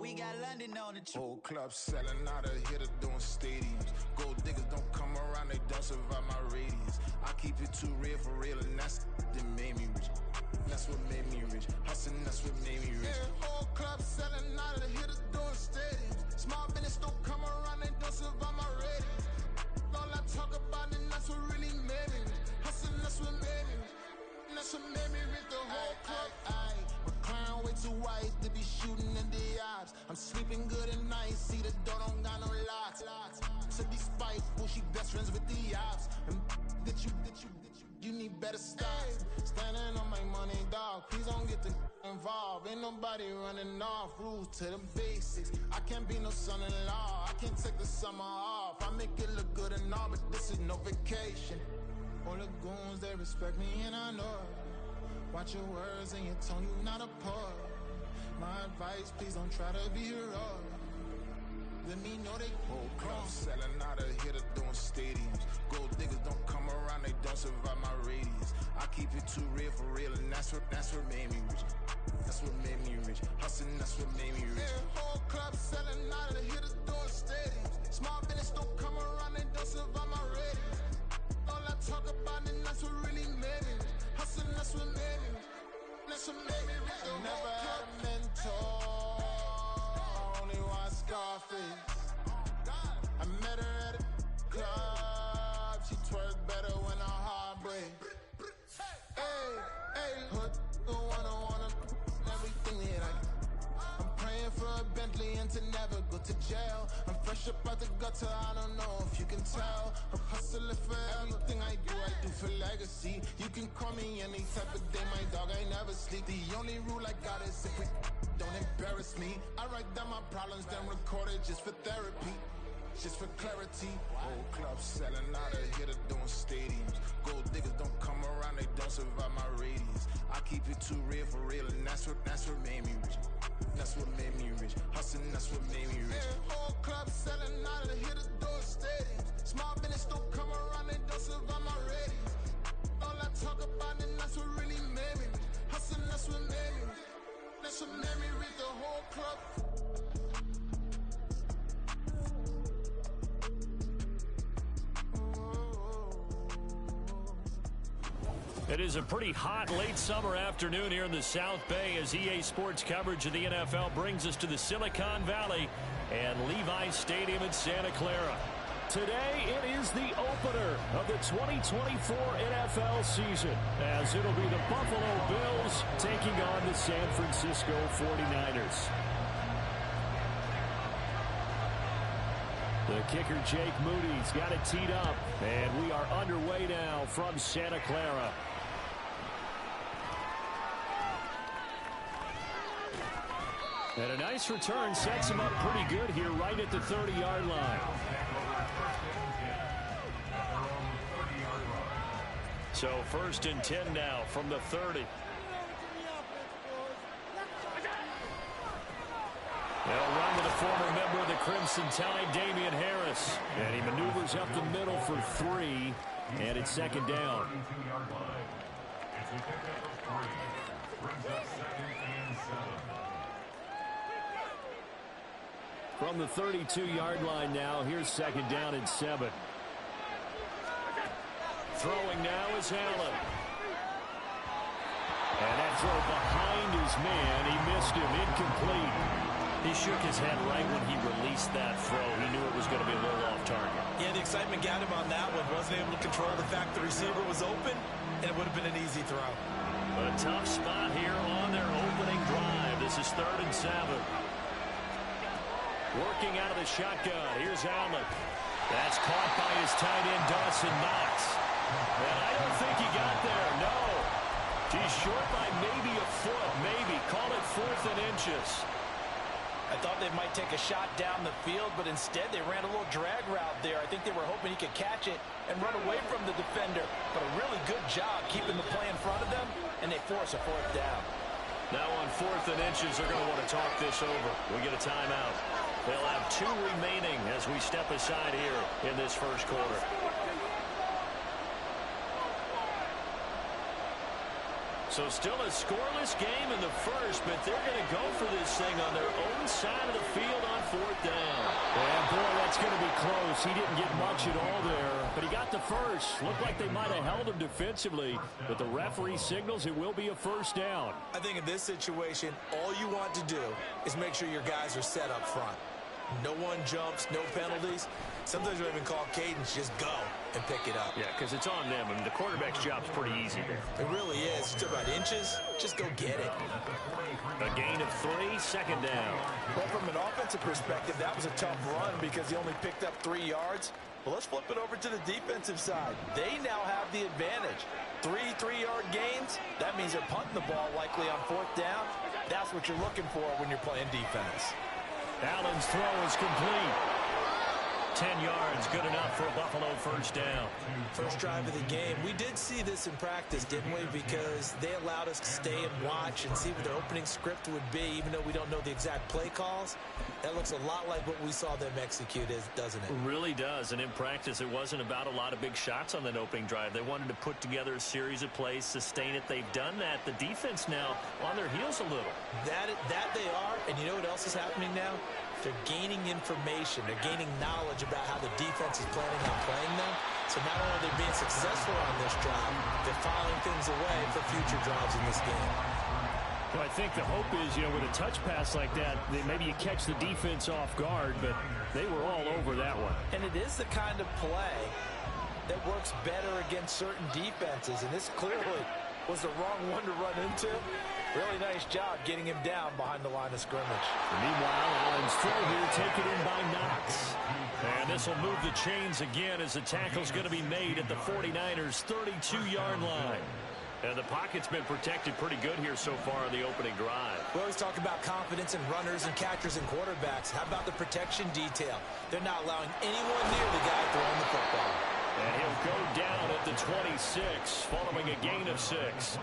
we got London on the trip. Whole club selling out, a hitter doing stadiums. Gold diggers don't come around, they don't survive my radius. I keep it too real for real, and that's that made me rich. That's what made me rich. Hustling, that's what made me rich. Yeah, whole club selling out, a hitter doing stadiums. Small business don't come around, they don't survive my radius. All I talk about, and that's what really made me rich. Hustling, that's what made me rich. That's what made me rich, the whole club. My crown way too white to be shooting in the ops. I'm sleeping good at night, see the door don't got no locks. So be spiteful, she best friends with the ops. And you need better stop. Standing on my money, dog, please don't get involved. Ain't nobody running off, rules to the basics. I can't be no son-in-law, I can't take the summer off. I make it look good and all, but this is no vacation. All the goons, they respect me and I know it. Watch your words and your tone, you not a poet. My advice, please don't try to be heroic. Let me know they whole club selling out, a hitter doing stadiums. Gold diggers don't come around, they don't survive my radius. I keep it too real for real, and that's what made me rich. That's what made me rich. Hustling, that's what made me rich. Yeah, whole club selling out, a hitter doing stadiums. Small business don't come around, they don't survive my radius. All I talk about, and that's what really made me rich. Hustling, that's what made me rich. That's what made me rich. I never had a mentor, only watch Scarface. I met her at a club, she twerk better when her heart breaks. Hey, hood, wanna everything that I'm praying for a Bentley and to never go to jail. I'm fresh up out the gutter, I don't know if you can tell. I'm hustling for everything I do for legacy. You can call me any type of day, my dog, I never sleep. The only rule I got is if we don't embarrass me. I write down my problems, then record it just for therapy. Just for clarity. Whole club selling out, a hitter doing stadiums. Gold diggers don't come around, they don't survive my radius. I keep it too real for real, and that's what made me rich. That's what made me rich. Hustling, that's what made me rich. Yeah, whole club selling out, a hitter doing stadiums. Small business don't come around, they don't survive my radius. All I talk about, and that's what really made me rich. Hustling, that's what made me rich. That's what made me rich, the whole club. It is a pretty hot late summer afternoon here in the South Bay as EA Sports coverage of the NFL brings us to the Silicon Valley and Levi's Stadium in Santa Clara. Today it is the opener of the 2024 NFL season as it'll be the Buffalo Bills taking on the San Francisco 49ers. The kicker Jake Moody's got it teed up, and we are underway now from Santa Clara. And a nice return sets him up pretty good here right at the 30-yard line. So 1st and 10 now from the 30. They'll run with a former member of the Crimson Tide, Damian Harris. And he maneuvers up the middle for 3, and it's 2nd down. From the 32-yard line now, here's 2nd down and 7. Throwing now is Allen. And that throw behind his man, he missed him, incomplete. He shook his head right when he released that throw. He knew it was going to be a little off target. Yeah, the excitement got him on that one. Wasn't able to control the fact the receiver was open, and it would have been an easy throw. A tough spot here on their opening drive. This is 3rd and 7. Working out of the shotgun. Here's Allen. That's caught by his tight end, Dawson Knox. And I don't think he got there, no. He's short by maybe a foot, maybe. Call it 4th and inches. I thought they might take a shot down the field, but instead they ran a little drag route there. I think they were hoping he could catch it and run away from the defender. But a really good job keeping the play in front of them, and they force a 4th down. Now on 4th and inches, they're going to want to talk this over. We get a timeout. They'll have 2 remaining as we step aside here in this first quarter. So still a scoreless game in the first, but they're going to go for this thing on their own side of the field on 4th down. And boy, that's going to be close. He didn't get much at all there, but he got the first. Looked like they might have held him defensively, but the referee signals it will be a 1st down. I think in this situation, all you want to do is make sure your guys are set up front. No one jumps, no penalties. Sometimes we even call cadence, just go and pick it up. Yeah, because it's on them. I mean, the quarterback's job's pretty easy there. It really is. It's about inches. Just go get it. A gain of 3, 2nd down. Well, from an offensive perspective, that was a tough run because he only picked up 3 yards. Well, let's flip it over to the defensive side. They now have the advantage. 3 3-yard gains. That means they're punting the ball likely on 4th down. That's what you're looking for when you're playing defense. Allen's throw is complete. 10 yards, good enough for a Buffalo 1st down. First drive of the game. We did see this in practice, didn't we? Because they allowed us to stay and watch and see what their opening script would be, even though we don't know the exact play calls. That looks a lot like what we saw them execute, doesn't it? It really does. And in practice, it wasn't about a lot of big shots on that opening drive. They wanted to put together a series of plays, sustain it. They've done that. The defense now on their heels a little. That they are. And you know what else is happening now? They're gaining information. They're gaining knowledge about how the defense is planning on playing them. So not only are they being successful on this drive, they're filing things away for future drives in this game. Well, I think the hope is, with a touch pass like that, maybe you catch the defense off guard, but they were all over that one. And it is the kind of play that works better against certain defenses, and this clearly was the wrong one to run into. Really nice job getting him down behind the line of scrimmage. Meanwhile, Allen's throw here taken in by Knox. And this will move the chains again as the tackle's going to be made at the 49ers' 32-yard line. And the pocket's been protected pretty good here so far on the opening drive. We always talk about confidence in runners and catchers and quarterbacks. How about the protection detail? They're not allowing anyone near the guy throwing the football. And he'll go down at the 26, following a gain of 6.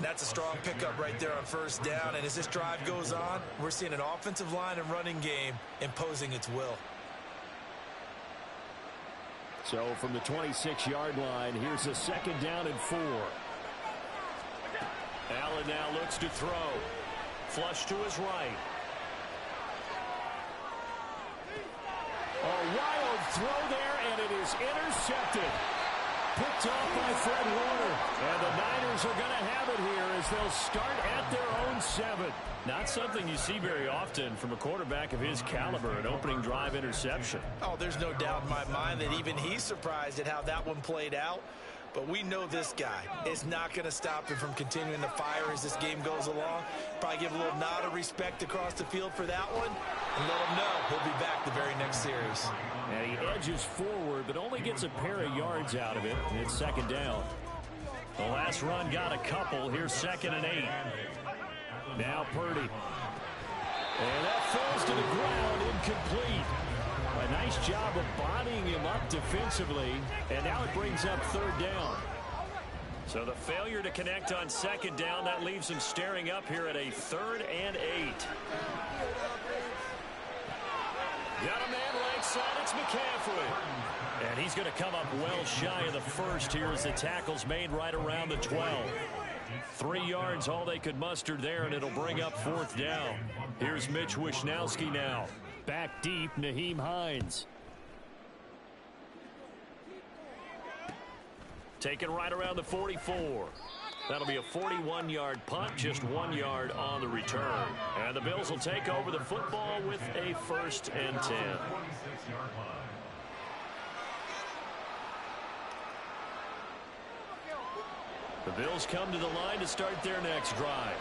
That's a strong pickup right there on 1st down. And as this drive goes on, we're seeing an offensive line and running game imposing its will. So from the 26-yard line, here's a 2nd down and 4. Allen now looks to throw. Flush to his right. A wild throw there, and it is intercepted. Picked off by Fred Warner. And the Niners are going to have it here as they'll start at their own 7. Not something you see very often from a quarterback of his caliber, an opening drive interception. Oh, there's no doubt in my mind that even he's surprised at how that one played out. But we know this guy is not going to stop him from continuing to fire as this game goes along. Probably give a little nod of respect across the field for that one and let him know he'll be back the very next series. And he edges forward, but only gets a pair of yards out of it, and it's 2nd down. The last run got a couple. Here's 2nd and 8. Now Purdy. And that falls to the ground, incomplete. A nice job of bodying him up defensively, and now it brings up 3rd down. So the failure to connect on 2nd down, that leaves him staring up here at a 3rd and 8. Got a man right side, it's McCaffrey. And he's going to come up well shy of the first here as the tackle's made right around the 12. 3 yards, all they could muster there, and it'll bring up 4th down. Here's Mitch Wishnowsky now. Back deep, Nyheim Hines. Taken right around the 44. That'll be a 41-yard punt, just 1 yard on the return. And the Bills will take over the football with a 1st and 10. The Bills come to the line to start their next drive.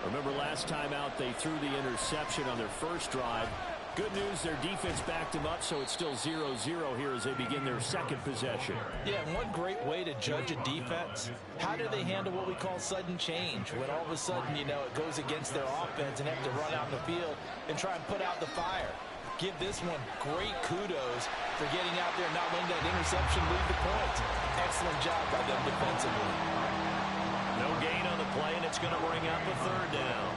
Remember last time out they threw the interception on their first drive. Good news, their defense backed them up, so it's still 0-0 here as they begin their 2nd possession. Yeah, and one great way to judge a defense, how do they handle what we call sudden change? When all of a sudden, it goes against their offense and have to run out in the field and try and put out the fire. Give this one great kudos for getting out there and not letting that interception lead to points. Excellent job by them defensively. No gain on the play, and it's going to bring up a 3rd down.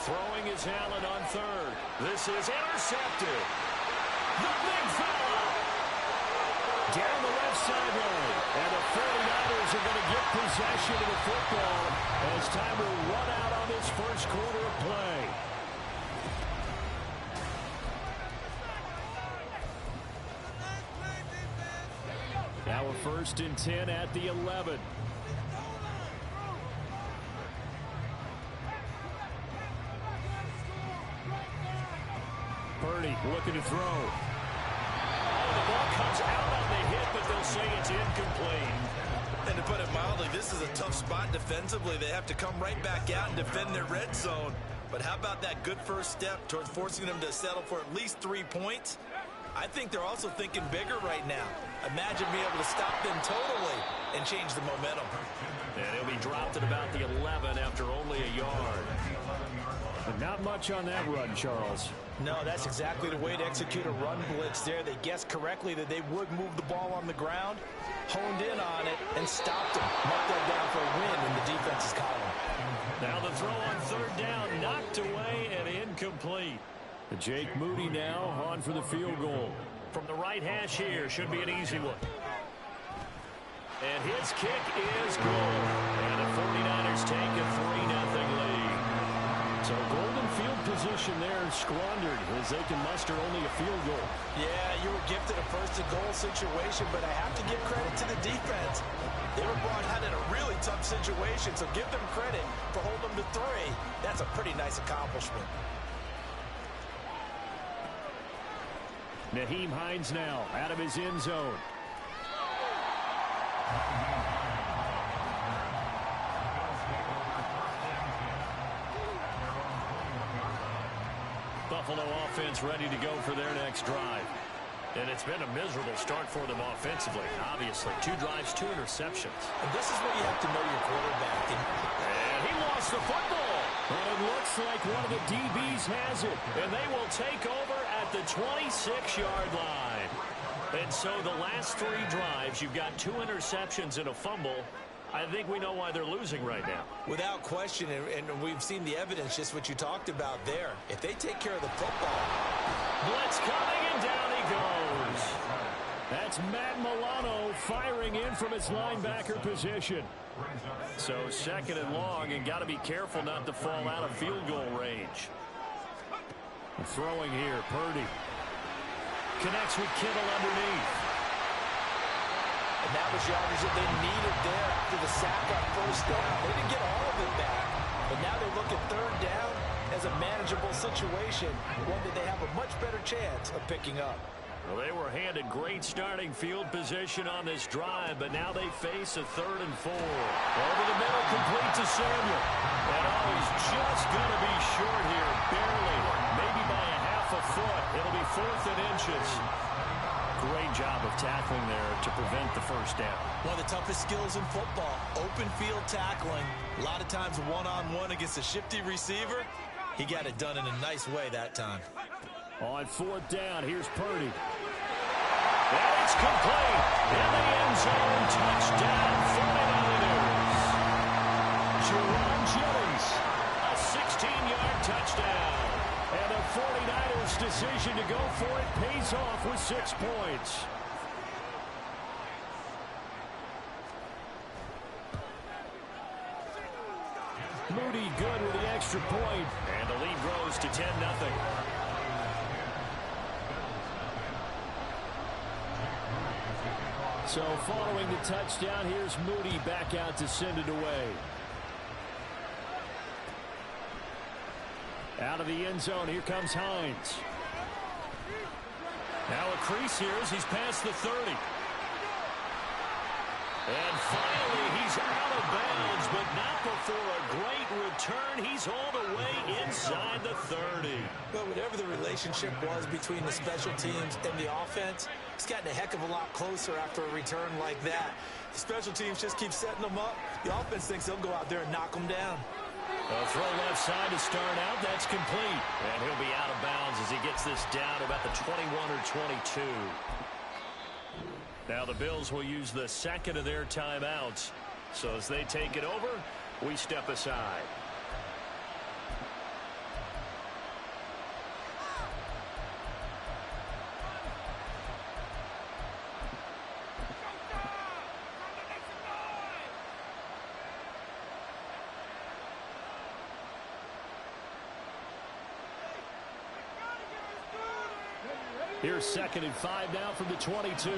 Throwing is Allen on 3rd. This is intercepted. The big fella. Down the left sideline. And the 49ers are going to get possession of the football as time will run out on this first quarter of play. Now a 1st and 10 at the 11. Purdy looking to throw. Oh, the ball comes out on the hit, but they'll say it's incomplete. And to put it mildly, this is a tough spot defensively. They have to come right back out and defend their red zone. But how about that good first step towards forcing them to settle for at least 3 points? I think they're also thinking bigger right now. Imagine being able to stop them totally and change the momentum. And he'll be dropped at about the 11 after only a yard. But not much on that run, Charles. No, that's exactly the way to execute a run blitz there. They guessed correctly that they would move the ball on the ground, honed in on it, and stopped it. Marked that down for a win in the defense's column. Now the throw on 3rd down, knocked away and incomplete. Jake Moody now on for the field goal. From the right hash here, should be an easy one. And his kick is good. And the 49ers take a 3-0 lead. So golden field position there squandered as they can muster only a field goal. Yeah, you were gifted a 1st-and-goal situation, but I have to give credit to the defense. They were brought out in a really tough situation, so give them credit for holding them to 3. That's a pretty nice accomplishment. Nyheim Hines now out of his end zone. Buffalo offense ready to go for their next drive. And it's been a miserable start for them offensively, obviously. 2 drives, 2 interceptions. And this is where you have to know your quarterback. And he lost the football. And it looks like one of the DBs has it. And they will take over at the 26-yard line. And so the last 3 drives, you've got 2 interceptions and a fumble. I think we know why they're losing right now. Without question, and we've seen the evidence, just what you talked about there. If they take care of the football. Blitz coming, and down he goes. That's Matt Milano firing in from his linebacker position. So 2nd and long, and got to be careful not to fall out of field goal range. Throwing here, Purdy. Connects with Kittle underneath. And that was yardage that they needed there after the sack on 1st down. They didn't get all of it back, but now they look at 3rd down as a manageable situation, one that they have a much better chance of picking up. Well, they were handed great starting field position on this drive, but now they face a 3rd and 4. Over the middle, complete to Samuel. And he's just going to be short here, barely, maybe by a half a foot. It'll be 4th and inches. Great job of tackling there to prevent the 1st down. One of the toughest skills in football, open field tackling. A lot of times one-on-one against a shifty receiver. He got it done in a nice way that time. On 4th down, here's Purdy. And it's complete. In the end zone, touchdown 49ers. Jerron Jennings, a 16-yard touchdown. And the 49ers' decision to go for it pays off with 6 points. Moody good with the extra point. And the lead grows to 10-0. So following the touchdown, here's Moody back out to send it away. Out of the end zone, here comes Hines. Now a crease here as he's past the 30. And finally, he's out of bounds, but not before a great return. He's all the way inside the 30. Well, whatever the relationship was between the special teams and the offense, it's gotten a heck of a lot closer after a return like that. The special teams just keep setting them up. The offense thinks they'll go out there and knock them down. A throw left side to start out. That's complete. And he'll be out of bounds as he gets this down to about the 21 or 22. Now the Bills will use the 2nd of their timeouts. So as they take it over, we step aside. Here's 2nd and 5 now from the 22.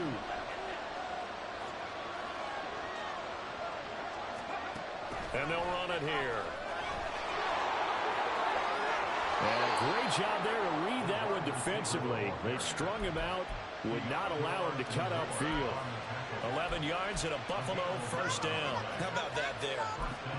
And they'll run it here. And a great job there to read that one defensively. They strung him out, would not allow him to cut upfield. 11 yards and a Buffalo first down. How about that there?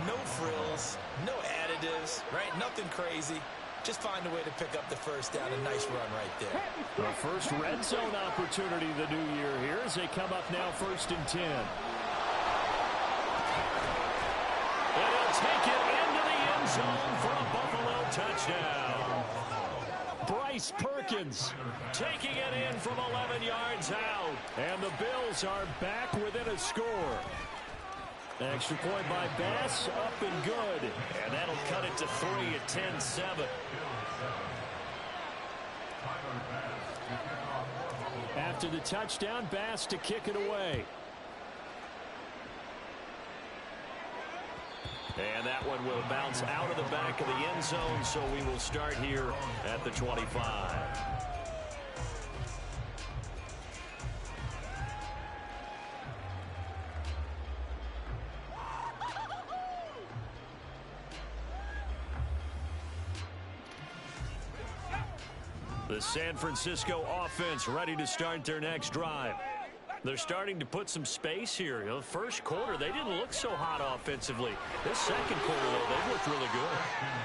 No frills, no additives, right? Nothing crazy. Just find a way to pick up the first down. A nice run right there. The first red zone opportunity of the new year here as they come up now 1st and 10. And he'll take it into the end zone for a Buffalo touchdown. Bryce Perkins Taking it in from 11 yards out. and the Bills are back within a score. Extra point by Bass, up and good. And that'll cut it to 3 at 10-7. After the touchdown, Bass to kick it away. And that one will bounce out of the back of the end zone, so we will start here at the 25. The San Francisco offense ready to start their next drive. They're starting to put some space here. You know, first quarter, they didn't look so hot offensively. This second quarter, though, they've looked really good.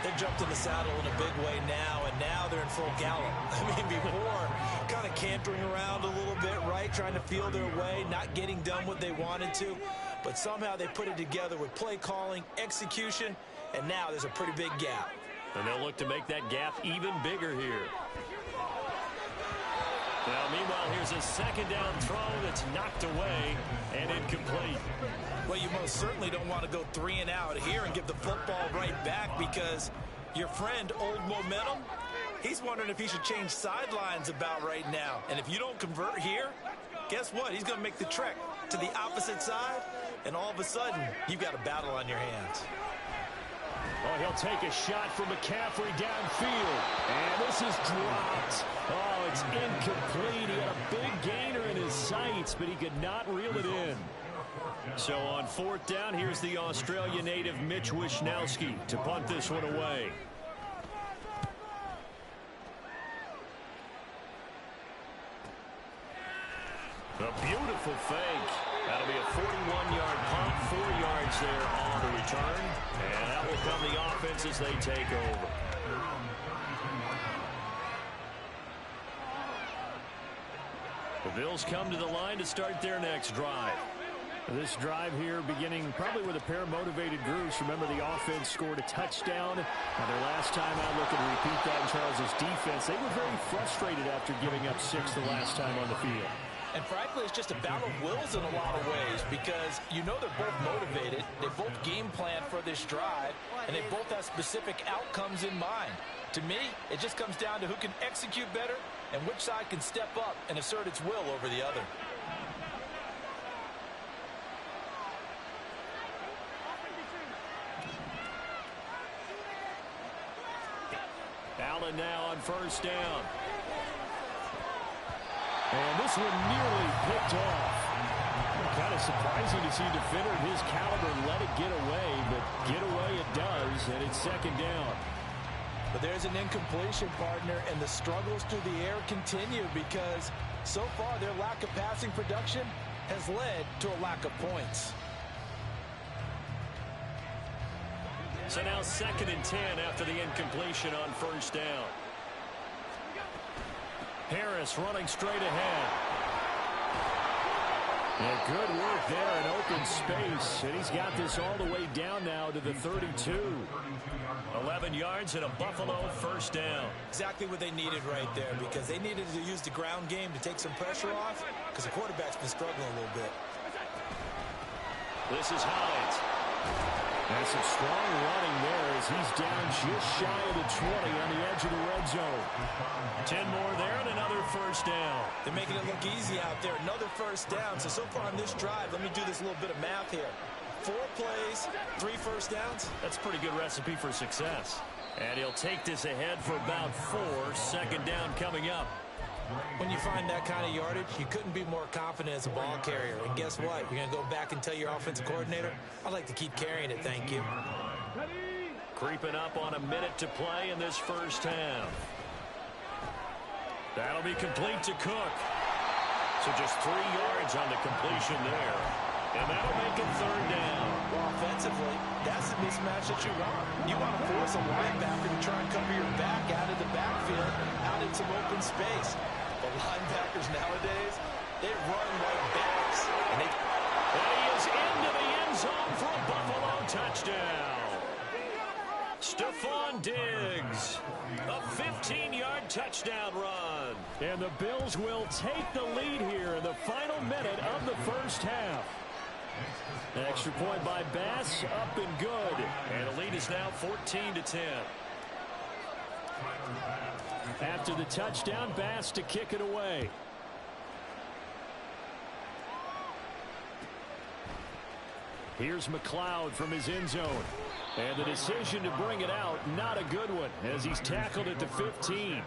They jumped in the saddle in a big way now, and now they're in full gallop. I mean, before, kind of cantering around a little bit, right? Trying to feel their way, not getting done what they wanted to. But somehow they put it together with play calling, execution, and now there's a pretty big gap. And they'll look to make that gap even bigger here. Now, meanwhile, here's a second down throw that's knocked away and incomplete. Well, you most certainly don't want to go 3 and out here and give the football right back, because your friend, Old Momentum, he's wondering if he should change sidelines about right now. And if you don't convert here, guess what? He's going to make the trek to the opposite side, and all of a sudden, you've got a battle on your hands. Oh, he'll take a shot from McCaffrey downfield. And this is dropped. Oh, it's incomplete. He had a big gainer in his sights, but he could not reel it in. So on 4th down, here's the Australia native Mitch Wishnowsky to punt this one away. A beautiful fake. That'll be a 41-yard punt, 4 yards there on the return. And that will come the offense as they take over. The Bills come to the line to start their next drive. This drive here beginning probably with a pair of motivated groups. Remember, the offense scored a touchdown. Their last time out, looking to repeat that in Charles' defense. They were very frustrated after giving up 6 the last time on the field. And frankly, it's just a battle of wills in a lot of ways, because you know they're both motivated, they both game plan for this drive, and they both have specific outcomes in mind. To me, it just comes down to who can execute better and which side can step up and assert its will over the other. Allen now on 1st down. And this one nearly picked off. Kind of surprising to see a defender of his caliber let it get away, but get away it does, and it's 2nd down. But there's an incompletion, partner, and the struggles through the air continue, because so far their lack of passing production has led to a lack of points. So now 2nd and 10 after the incompletion on 1st down. Harris running straight ahead. Yeah, good work there in open space. And he's got this all the way down now to the 32. 11 yards and a Buffalo first down. Exactly what they needed right there, because they needed to use the ground game to take some pressure off, because the quarterback's been struggling a little bit. This is Hines. And some strong running there as he's down just shy of the 20 on the edge of the red zone. 10 more there and another first down. They're making it look easy out there. Another first down. So far on this drive, let me do this little bit of math here. 4 plays, 3 first downs. That's a pretty good recipe for success. And he'll take this ahead for about 4. 2nd down coming up. When you find that kind of yardage, you couldn't be more confident as a ball carrier. And guess what? You're going to go back and tell your offensive coordinator, I'd like to keep carrying it, thank you. Creeping up on a minute to play in this first half. That'll be complete to Cook. So just 3 yards on the completion there. And that'll make it third down. Well, offensively, that's the mismatch that you want. You want to force a linebacker to try and cover your back out of the backfield, out in some open space. The linebackers nowadays, they run like backs. And he is into the end zone for a Buffalo touchdown. Stephon Diggs, a 15-yard touchdown run. And the Bills will take the lead here in the final minute of the first half. Extra point by Bass, up and good. And the lead is now 14-10. After the touchdown, Bass to kick it away. Here's McLeod from his end zone. And the decision to bring it out, not a good one, as he's tackled at the 15.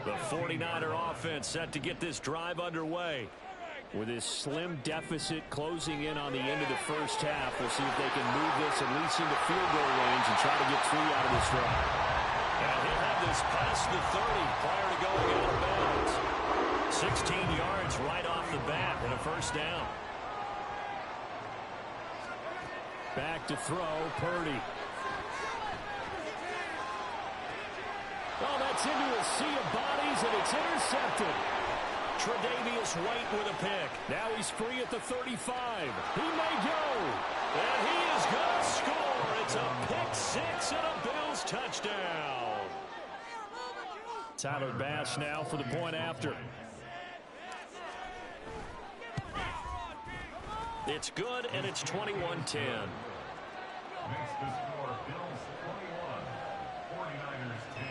The 49er offense set to get this drive underway. With his slim deficit closing in on the end of the first half, we'll see if they can move this at least into field goal range and try to get 3 out of this drive. And he'll have this past the 30 prior to going out of bounds. 16 yards right off the bat and a first down. Back to throw, Purdy. Oh, that's into a sea of bodies, and it's intercepted. Tre'Davious White with a pick. Now he's free at the 35. He may go. And he is going to score. It's a pick-6 and a Bills touchdown. Tyler Bass now for the point after. It's good, and it's 21-10. Makes the score Bills 21, 49ers 10.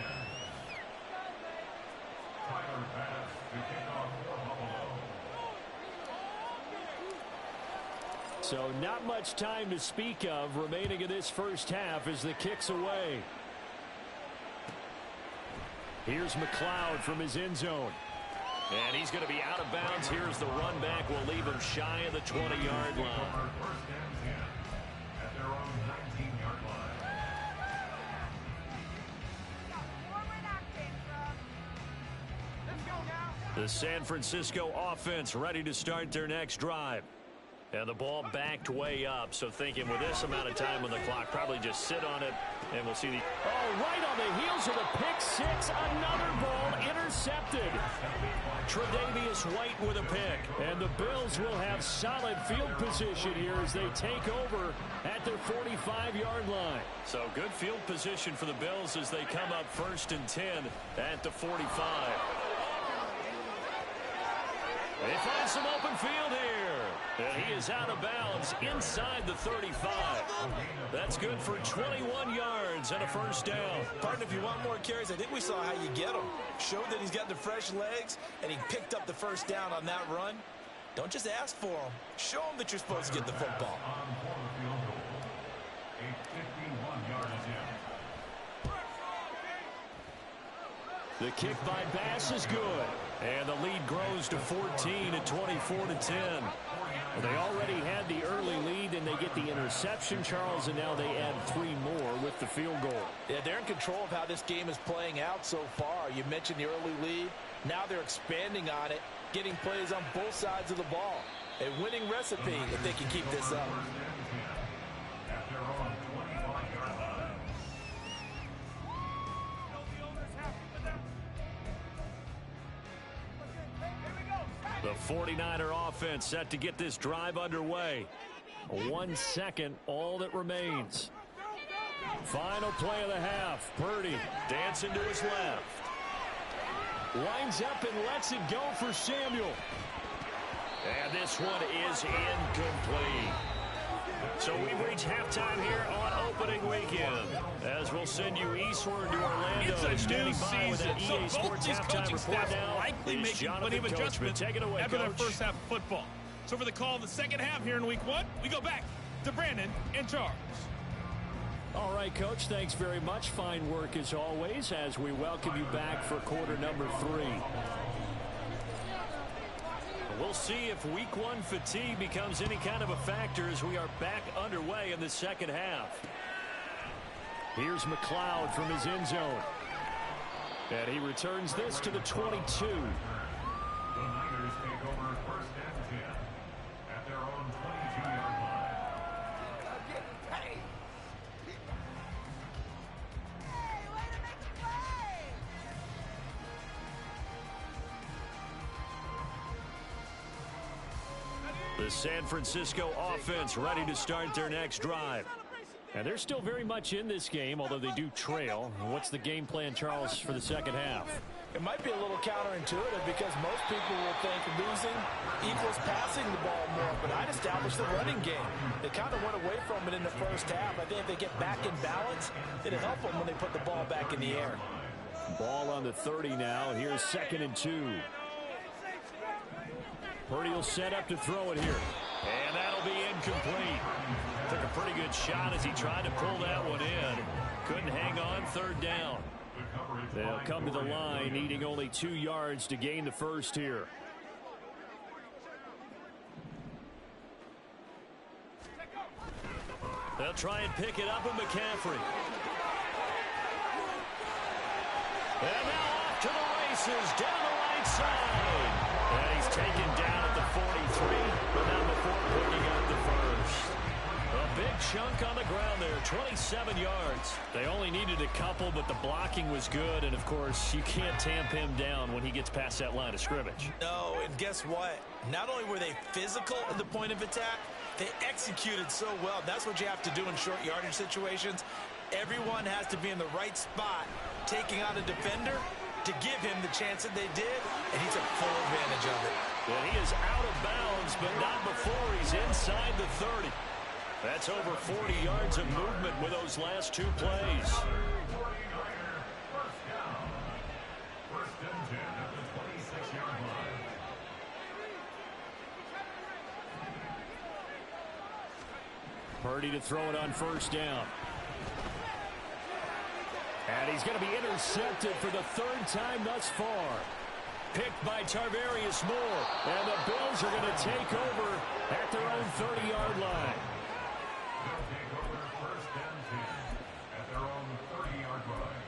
Tyler Bass to kick off for Buffalo. So not much time to speak of remaining in this first half as the kick's away. Here's McLeod from his end zone. And he's going to be out of bounds. Here's the run back. Will leave him shy of the 20-yard line. First and 10 at their own 19-yard line. The San Francisco offense ready to start their next drive. And the ball backed way up. So thinking with this amount of time on the clock, probably just sit on it, and we'll see the... Oh, right on the heels of the pick-6. Another ball intercepted. Tre'Davious White with a pick. And the Bills will have solid field position here as they take over at their 45-yard line. So good field position for the Bills as they come up 1st and 10 at the 45. They find some open field here. And he is out of bounds inside the 35. That's good for 21 yards and a first down. Partner, if you want more carries, I think we saw how you get them. Showed that he's got the fresh legs, and he picked up the first down on that run. Don't just ask for them. Show them that you're supposed to get the football. On for the field goal. A 51-yard attempt. The kick by Bass is good. And the lead grows to 14 at 24-10. Well, they already had the early lead, and they get the interception, Charles, and now they add 3 more with the field goal. Yeah, they're in control of how this game is playing out so far. You mentioned the early lead. Now they're expanding on it, getting plays on both sides of the ball. A winning recipe if they can keep this up. At their own 25-yard line. The 49er offense set to get this drive underway. 1 second, all that remains. Final play of the half. Purdy dancing to his left. Lines up and lets it go for Samuel. And this one is incomplete. So we reach halftime here on opening weekend, as we'll send you eastward to Orlando. It's a new With that season, EA so both Sports these halftime coaching report staffs now likely is making Jonathan plenty of Coachman. adjustments Take it away, after their Coach. first half of football. So for the call of the second half here in week 1, we go back to Brandon and Charles. All right, Coach, thanks very much. Fine work as always as we welcome you back for quarter number 3. We'll see if week 1 fatigue becomes any kind of a factor as we are back underway in the second half. Here's McLeod from his end zone. And he returns this to the 22. The Niners take over first and 10 at their own 22-yard line. The San Francisco offense ready to start their next drive. And they're still very much in this game, although they do trail. What's the game plan, Charles, for the second half? It might be a little counterintuitive because most people will think losing equals passing the ball more, but I'd establish the running game. They kind of went away from it in the first half. I think if they get back in balance, it'll help them when they put the ball back in the air. Ball on the 30 now. Here's 2nd and 2. Purdy will set up to throw it here. And that'll be incomplete. Took a pretty good shot as he tried to pull that one in. Couldn't hang on, 3rd down. They'll come to the line, needing only 2 yards to gain the first here. They'll try and pick it up with McCaffrey. And now off to the races, down the right side. And he's taken down at the 43, but not before picking up the first. A big chunk on the ground there, 27 yards. They only needed a couple, but the blocking was good. And, of course, you can't tamp him down when he gets past that line of scrimmage. No, and guess what? Not only were they physical at the point of attack, they executed so well. That's what you have to do in short yardage situations. Everyone has to be in the right spot, taking on a defender to give him the chance that they did, and he took full advantage of it. And he is out of bounds, but not before he's inside the 30. That's over 40 yards of movement with those last 2 plays. First and 10 at the 26-yard line. Purdy to throw it on 1st down. And he's going to be intercepted for the 3rd time thus far. Picked by Tarvarius Moore. And the Bills are going to take over at their own 30-yard line. They'll take over first and 10 at their own 30-yard line.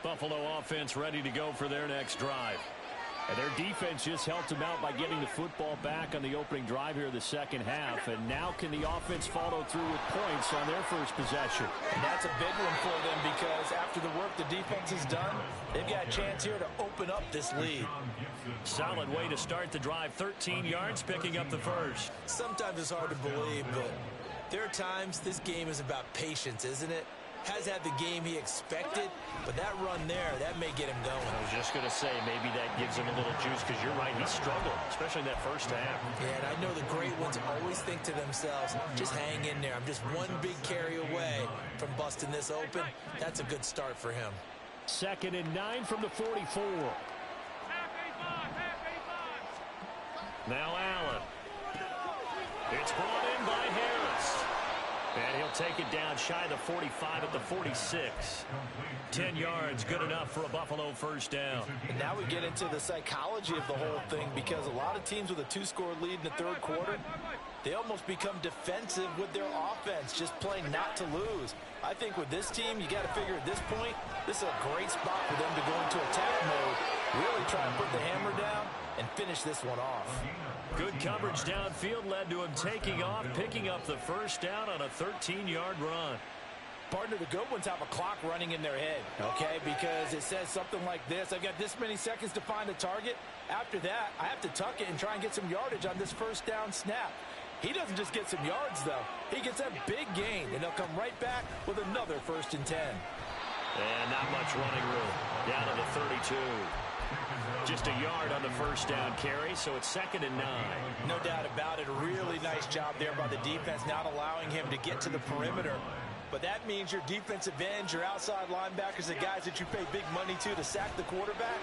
Buffalo offense ready to go for their next drive. And their defense just helped them out by getting the football back on the opening drive here in the second half. And now can the offense follow through with points on their first possession? And that's a big one for them because after the work the defense has done, they've got a chance here to open up this lead. Solid way to start the drive. 13 yards, picking up the first. Sometimes it's hard to believe, but there are times this game is about patience, isn't it? Has had the game he expected, but that run there, that may get him going. I was just going to say, maybe that gives him a little juice because you're right, he struggled, especially in that first half. Yeah, and I know the great ones always think to themselves, just hang in there. I'm just one big carry away from busting this open. That's a good start for him. 2nd and 9 from the 44. Now Allen. It's brought in by Harris. And he'll take it down shy of the 45 at the 46. 10 yards, good enough for a Buffalo first down. And now we get into the psychology of the whole thing because a lot of teams with a 2-score lead in the 3rd quarter, they almost become defensive with their offense, just playing not to lose. I think with this team, you got to figure at this point, this is a great spot for them to go into attack mode, really try and put the hammer down and finish this one off. Good coverage downfield led to him taking off, picking up the first down on a 13-yard run. Partner, the good ones have a clock running in their head, okay, because it says something like this. I've got this many seconds to find a target. After that, I have to tuck it and try and get some yardage on this first down snap. He doesn't just get some yards, though. He gets a big gain, and they'll come right back with another 1st and 10. And not much running room. Down to the 32. Just a yard on the first down carry, so it's 2nd and 9. No doubt about it. A really nice job there by the defense, not allowing him to get to the perimeter. But that means your defensive ends, your outside linebackers, the guys that you pay big money to sack the quarterback,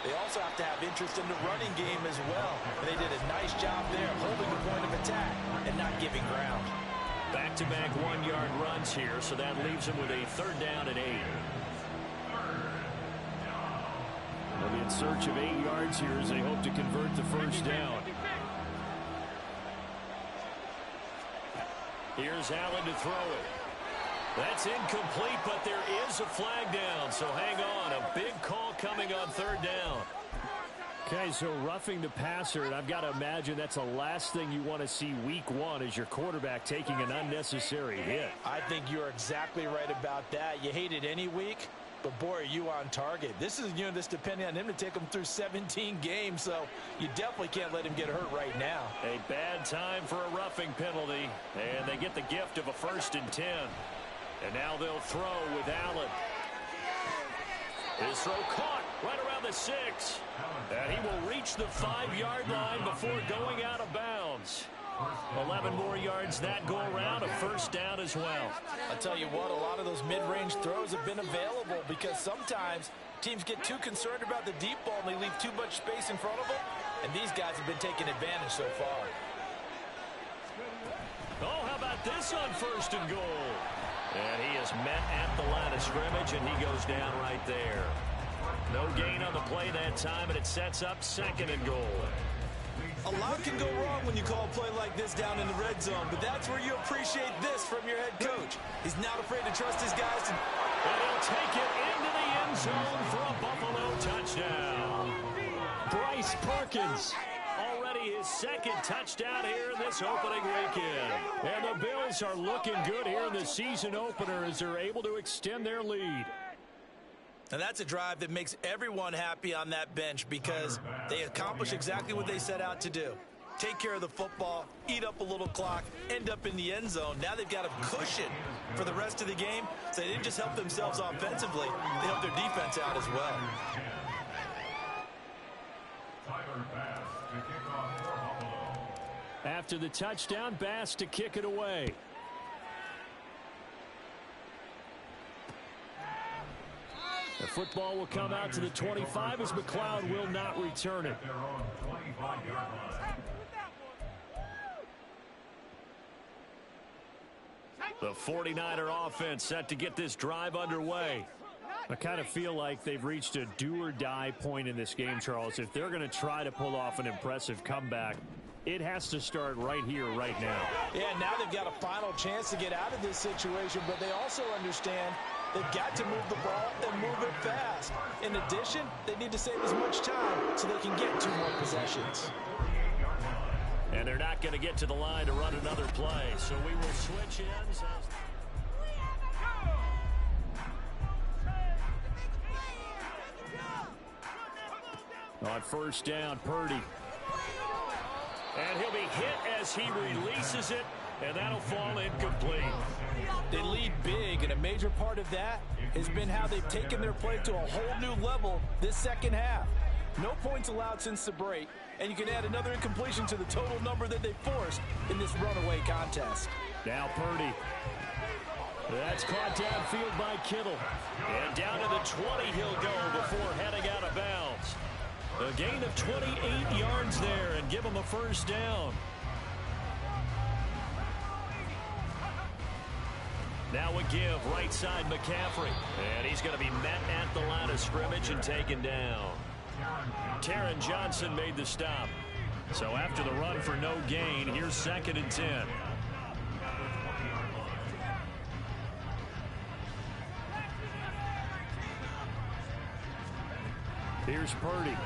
They also have to have interest in the running game as well. And they did a nice job there holding the point of attack and not giving ground. Back-to-back one-yard runs here, so that leaves them with a 3rd down and 8. They'll be in search of 8 yards here as they hope to convert the 1st down. Here's Allen to throw it. That's incomplete, but there is a flag down, so hang on. A big call coming on 3rd down. Okay, so roughing the passer, and I've got to imagine that's the last thing you want to see week 1 as your quarterback taking an unnecessary hit. I think you're exactly right about that. You hate it any week, but boy, are you on target. This is a unit that's depending on him to take him through 17 games, so you definitely can't let him get hurt right now. A bad time for a roughing penalty, and they get the gift of a 1st and 10. And now they'll throw with Allen. His throw caught right around the 6. And he will reach the 5-yard line before going out of bounds. 11 more yards that go around, a 1st down as well. I'll tell you what, a lot of those mid-range throws have been available because sometimes teams get too concerned about the deep ball and they leave too much space in front of them. And these guys have been taking advantage so far. Oh, how about this on 1st and goal? And he is met at the line of scrimmage, and he goes down right there. No gain on the play that time, and it sets up 2nd and goal. A lot can go wrong when you call a play like this down in the red zone, but that's where you appreciate this from your head coach. He's not afraid to trust his guys. And he'll take it into the end zone for a Buffalo touchdown. Bryce Perkins. Already his 2nd touchdown here in this opening weekend. And the Bills are looking good here in the season opener as they're able to extend their lead. And that's a drive that makes everyone happy on that bench because they accomplish exactly what they set out to do. Take care of the football, eat up a little clock, end up in the end zone. Now they've got a cushion for the rest of the game. So they didn't just help themselves offensively, they helped their defense out as well. After the touchdown, Bass to kick it away. The football will come out to the 25 as McLeod will not return it. The 49er offense set to get this drive underway. I kind of feel like they've reached a do-or-die point in this game, Charles. If they're going to try to pull off an impressive comeback, it has to start right here, right now. Yeah, now they've got a final chance to get out of this situation, but they also understand they've got to move the ball and move it fast. In addition, they need to save as much time so they can get 2 more possessions. And they're not going to get to the line to run another play, so we will switch ends. On 1st down, Purdy. And he'll be hit as he releases it, and that'll fall incomplete. They lead big, and a major part of that has been how they've taken their play to a whole new level this 2nd half. No points allowed since the break, and you can add another incompletion to the total number that they forced in this runaway contest. Now Purdy. That's caught downfield by Kittle. And down to the 20 he'll go before heading out of bounds. A gain of 28 yards there and give him a 1st down. Now a give right side McCaffrey. And he's going to be met at the line of scrimmage and taken down. Taron Johnson made the stop. So after the run for no gain, here's 2nd and 10. Here's Purdy.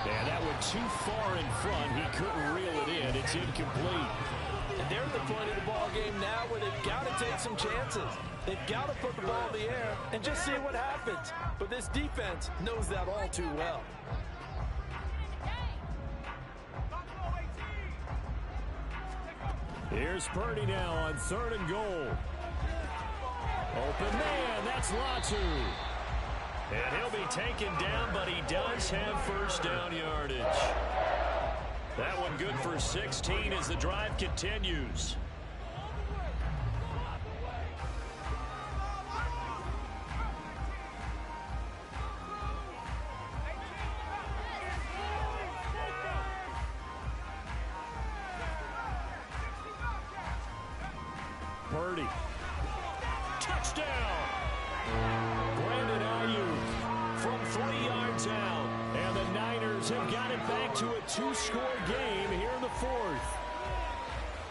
And that went too far in front. He couldn't reel it in. It's incomplete. And they're at the point of the ball game now where they've got to take some chances. They've got to put the ball in the air and just see what happens. But this defense knows that all too well. Here's Purdy now on 3rd and goal. Open man, that's Latu. And he'll be taken down, but he does have 1st down yardage. That one good for 16 as the drive continues. 30. Touchdown! Brandon Ayuk from 3 yards out. And the Niners have got it back to a 2-score game here in the 4th.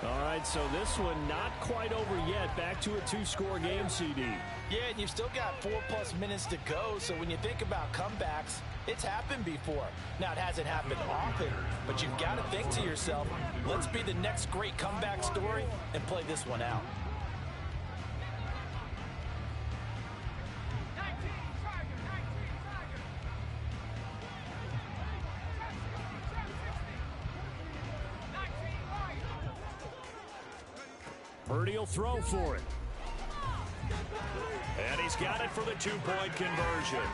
All right, so this one not quite over yet. Back to a 2-score game, CD. Yeah, and you've still got 4+ minutes to go, so when you think about comebacks, it's happened before. Now, it hasn't happened often, but you've got to think to yourself, let's be the next great comeback story and play this one out. Purdy will throw for it. And he's got it for the 2-point conversion.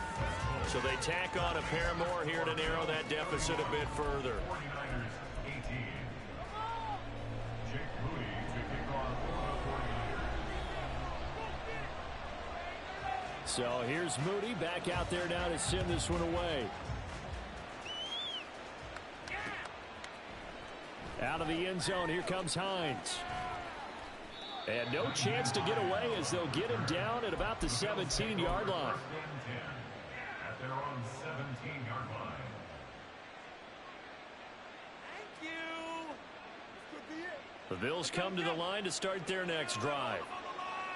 So they tack on a pair more here to narrow that deficit a bit further. 49ers 18. Jake Moody to kick off for the 49ers. So here's Moody back out there now to send this one away. Out of the end zone, here comes Hines. And no chance to get away as they'll get him down at about the 17-yard line. At their own 17-yard line. The Bills come to the line to start their next drive.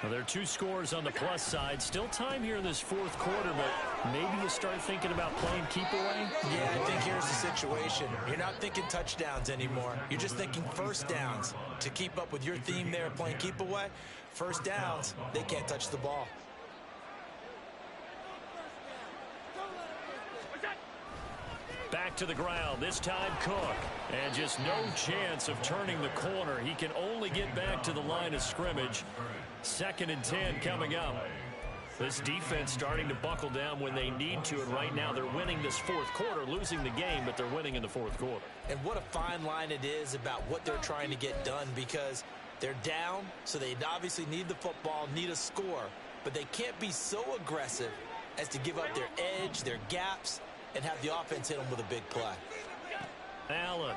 Now, there are 2 scores on the plus side. Still time here in this 4th quarter, but maybe you start thinking about playing keep away? Yeah, I think here's the situation. You're not thinking touchdowns anymore. You're just thinking first downs. To keep up with your theme there playing keep away, first downs, they can't touch the ball. Back to the ground, this time Cook. And just no chance of turning the corner. He can only get back to the line of scrimmage. 2nd and 10 coming up. This defense starting to buckle down when they need to, and right now they're winning this 4th quarter, losing the game, but they're winning in the 4th quarter. And what a fine line it is about what they're trying to get done, because they're down, so they obviously need the football, need a score, but they can't be so aggressive as to give up their edge, their gaps, and have the offense hit them with a big play. Allen.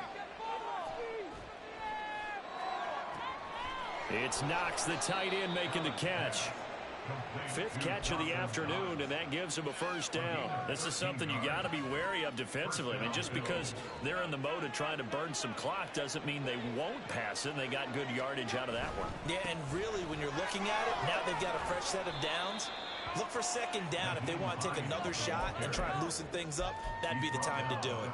It's Knox, the tight end, making the catch. 5th catch of the afternoon, and that gives him a first down. This is something you got to be wary of defensively. I mean, just because they're in the mode of trying to burn some clock doesn't mean they won't pass it, and they got good yardage out of that one. Yeah, and really, when you're looking at it, now they've got a fresh set of downs. Look for 2nd down. If they want to take another shot and try and loosen things up, that'd be the time to do it.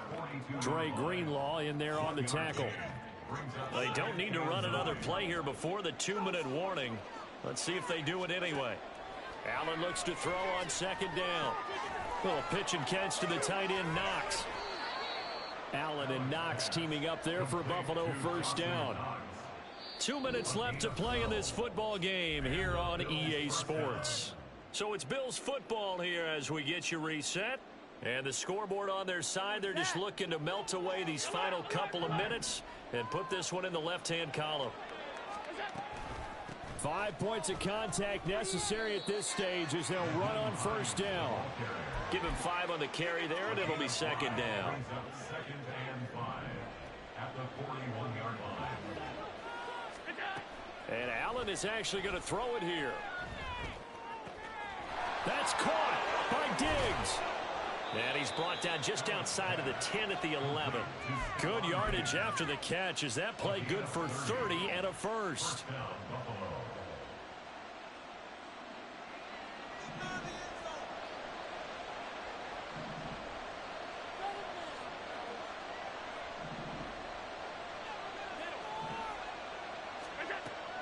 Dre Greenlaw in there on the tackle. They don't need to run another play here before the 2-minute warning. Let's see if they do it anyway. Allen looks to throw on 2nd down. Little pitch and catch to the tight end, Knox. Allen and Knox teaming up there for Buffalo first down. 2 minutes left to play in this football game here on EA Sports. So it's Bills football here as we get you reset. And the scoreboard on their side, they're just looking to melt away these final couple of minutes and put this one in the left-hand column. 5 points of contact necessary at this stage as they'll run on first down. Give him 5 on the carry there, and it'll be 2nd down. 2nd and 5 at the 41-yard line. And Allen is actually going to throw it here. That's caught by Diggs. And he's brought down just outside of the 10 at the 11. Good yardage after the catch. Is that play good for 30 and a first?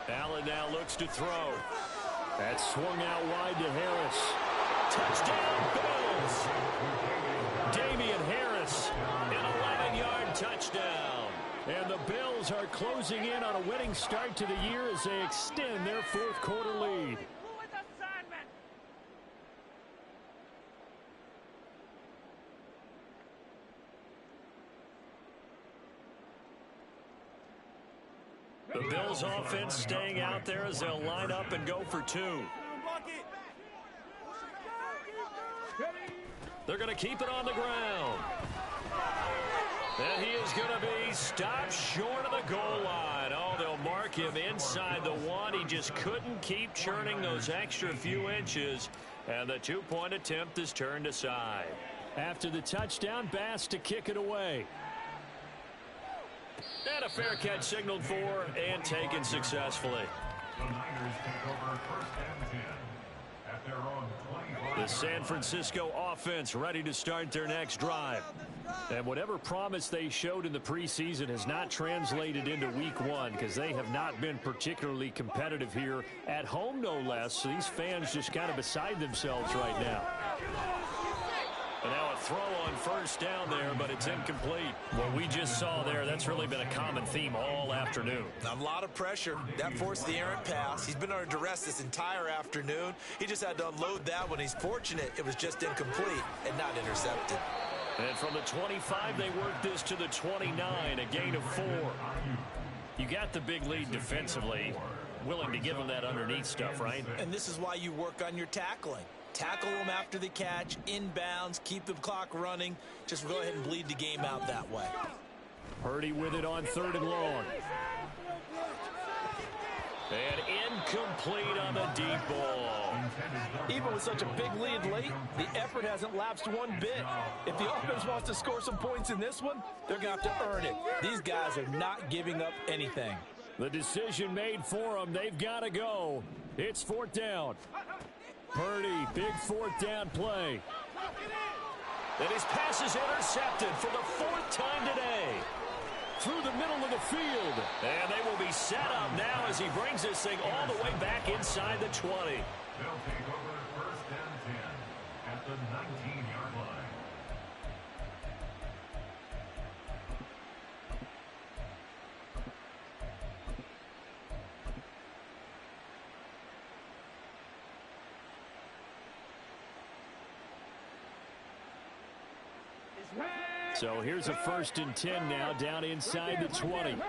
Allen now looks to throw. That's swung out wide to Harris. Touchdown, Bills! Damian Harris, an 11-yard touchdown. And the Bills are closing in on a winning start to the year as they extend their 4th quarter lead. The Bills offense staying out there as they'll line up and go for 2. They're going to keep it on the ground. And he is going to be stopped short of the goal line. Oh, they'll mark him inside the 1. He just couldn't keep churning those extra few inches, and the two-point attempt is turned aside. After the touchdown, Bass to kick it away. And a fair catch signaled for and taken successfully. The Niners take over first and 10 at their own 25. The San Francisco offense ready to start their next drive. And whatever promise they showed in the preseason has not translated into week 1 because they have not been particularly competitive here at home, no less. So these fans just kind of beside themselves right now. And now a throw on first down there, but it's incomplete. What we just saw there, that's really been a common theme all afternoon. A lot of pressure. That forced the errant pass. He's been under duress this entire afternoon. He just had to unload that one. He's fortunate it was just incomplete and not intercepted. And from the 25, they work this to the 29, a gain of 4. You got the big lead defensively. Willing to give them that underneath stuff, right? And this is why you work on your tackling. Tackle them after the catch, inbounds, keep the clock running. Just go ahead and bleed the game out that way. Purdy with it on 3rd and long. And incomplete on the deep ball. Even with such a big lead late, the effort hasn't lapsed one bit. If the offense wants to score some points in this one, they're going to have to earn it. These guys are not giving up anything. The decision made for them. They've got to go. It's 4th down. Purdy, big 4th down play. And his pass is intercepted for the 4th time today. Through the middle of the field. And they will be set up now as he brings this thing all the way back inside the 20. They'll take over first and 10 at the 19-yard line. So here's a 1st and 10 now down inside the 20. Now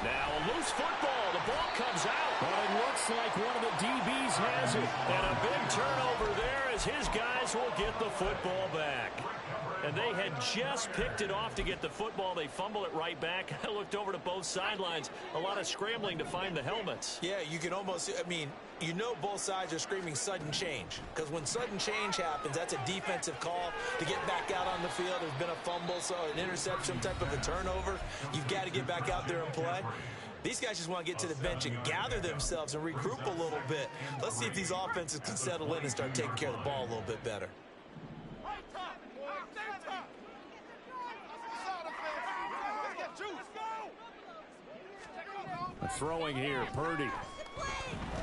a loose football. The ball comes out. But it looks like one of the DBs has it. And a big turnover there as his guys will get the football back. And they had just picked it off to get the football. They fumble it right back. I looked over to both sidelines. A lot of scrambling to find the helmets. Yeah, you can almost, you know both sides are screaming sudden change. Because when sudden change happens, that's a defensive call to get back out on the field. There's been a fumble, so an interception, some type of a turnover. You've got to get back out there and play. These guys just want to get to the bench and gather themselves and regroup a little bit. Let's see if these offenses can settle in and start taking care of the ball a little bit better. Throwing here, Purdy.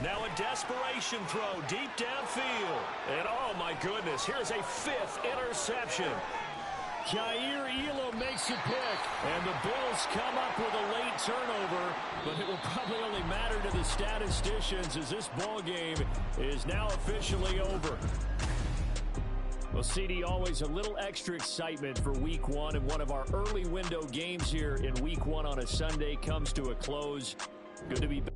Now a desperation throw deep downfield. And oh my goodness, here's a 5th interception. Jair Elam makes a pick. And the Bills come up with a late turnover. But it will probably only matter to the statisticians as this ball game is now officially over. Well, CD, always a little extra excitement for week 1, and one of our early window games here in week 1 on a Sunday comes to a close. Good to be back.